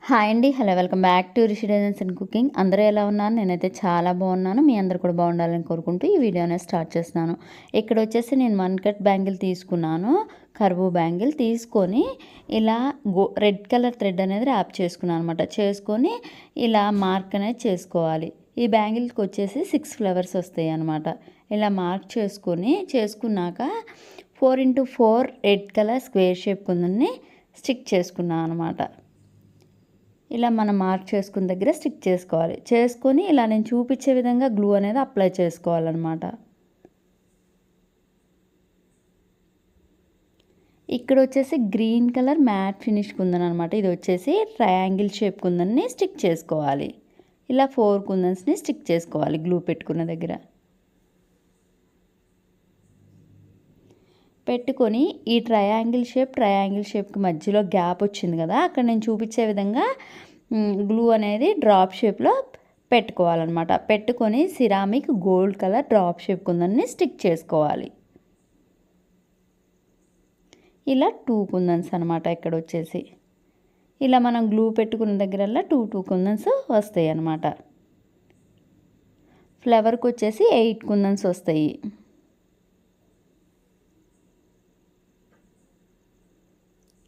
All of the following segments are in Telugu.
హాయ్ అండి. Hello, welcome back to Rishi designs and cooking. అందరూ ఎలా ఉన్నారు? నేనైతే చాలా బాగున్నాను. మీ అందరూ కూడా బాగుండాలని కోరుకుంటూ ఈ వీడియో అనేది స్టార్ట్ చేస్తున్నాను. ఇక్కడ వచ్చేసి నేను 1 కట్ బ్యాంగిల్ తీసుకున్నాను. కర్వ్ బ్యాంగిల్ తీసుకొని ఇలా రెడ్ కలర్ థ్రెడ్ అనేది ర్యాప్ చేసుకున్నాను అనమాట. చేసుకొని ఇలా మార్క్ అనేది చేసుకోవాలి. ఈ బ్యాంగిల్కి వచ్చేసి 6 ఫ్లవర్స్ వస్తాయి అనమాట. ఇలా మార్క్ చేసుకున్నాక 4x4 red colour square shape కుందని స్టిక్ చేసుకున్నాను అనమాట. ఇలా మనం మార్క్ చేసుకున్న దగ్గర స్టిక్ చేసుకోవాలి. చేసుకొని ఇలా నేను చూపించే విధంగా గ్లూ అనేది అప్లై చేసుకోవాలన్నమాట. ఇక్కడ వచ్చేసి green colour matte finish kundan అనమాట. ఇది వచ్చేసి ట్రయాంగిల్ షేప్ కుందన్ని స్టిక్ చేసుకోవాలి. ఇలా 4 కుందన్స్ని స్టిక్ చేసుకోవాలి గ్లూ పెట్టుకున్న దగ్గర. పెట్టుకొని ఈ ట్రయాంగిల్ షేప్కి మధ్యలో గ్యాప్ వచ్చింది కదా, అక్కడ నేను చూపించే విధంగా గ్లూ అనేది డ్రాప్ షేప్లో పెట్టుకోవాలన్నమాట. పెట్టుకొని ceramic gold colour drop shape కుందన్ని స్టిక్ చేసుకోవాలి. ఇలా 2 కుందన్స్ అనమాట. ఇక్కడ వచ్చేసి ఇలా మనం గ్లూ పెట్టుకున్న దగ్గరల్లా 2 కుందన్స్ వస్తాయి అన్నమాట. ఫ్లవర్కి వచ్చేసి 8 కుందన్స్ వస్తాయి.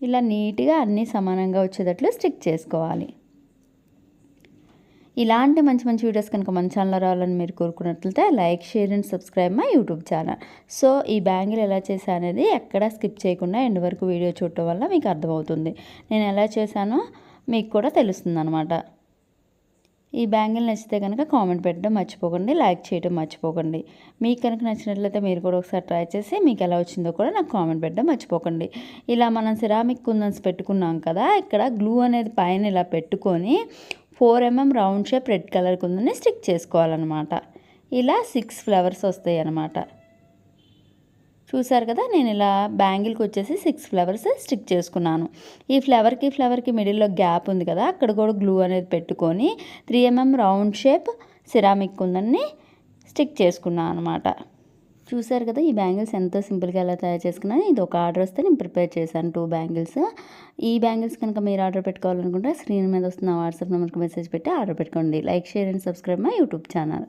ఇలా నీట్గా అన్నీ సమానంగా వచ్చేటట్లు స్టిక్ చేసుకోవాలి. ఇలాంటి మంచి మంచి వీడియోస్ కనుక మన ఛానల్లో రావాలని మీరు కోరుకున్నట్లయితే like, share and subscribe my YouTube channel. So ఈ బ్యాంగిల్ ఎలా చేశా అనేది ఎక్కడా స్కిప్ చేయకుండా ఎండ్ వరకు వీడియో చూడటం వల్ల మీకు అర్థమవుతుంది. నేను ఎలా చేశానో మీకు కూడా తెలుస్తుంది అనమాట. ఈ బ్యాంగిల్ నచ్చితే కనుక కామెంట్ పెట్టడం మర్చిపోకండి, లైక్ చేయడం మర్చిపోకండి. మీకు కనుక నచ్చినట్లయితే మీరు కూడా ఒకసారి ట్రై చేసి మీకు ఎలా వచ్చిందో కూడా నాకు కామెంట్ పెట్టడం మర్చిపోకండి. ఇలా మనం సిరామిక్ కుందన్స్ పెట్టుకున్నాం కదా, ఇక్కడ గ్లూ అనేది పైన ఇలా పెట్టుకొని 4mm round shape red colour కుందని స్టిక్ చేసుకోవాలన్నమాట. ఇలా 6 ఫ్లవర్స్ వస్తాయి అన్నమాట. చూసారు కదా, నేను ఇలా బ్యాంగిల్కి వచ్చేసి 6 ఫ్లవర్స్ స్టిక్ చేసుకున్నాను. ఈ ఫ్లవర్కి మిడిల్లో గ్యాప్ ఉంది కదా, అక్కడ కూడా గ్లూ అనేది పెట్టుకొని 3mm రౌండ్ షేప్ సిరామిక్ కుందని స్టిక్ చేసుకున్నాను అనమాట. చూసారు కదా, ఈ బ్యాంగిల్స్ ఎంతో సింపుల్గా ఎలా తయారు చేసుకున్నాను. ఇది ఒక ఆర్డర్ వస్తే నేను ప్రిపేర్ చేశాను 2 బ్యాంగిల్స్. ఈ బ్యాంగిల్స్ కనుక మీరు ఆర్డర్ పెట్టుకోవాలనుకుంటే స్క్రీన్ మీద వస్తున్న వాట్సాప్ నెంబర్కి మెసేజ్ పెట్టి ఆర్డర్ పెట్టుకోండి. Like, share and subscribe my YouTube channel.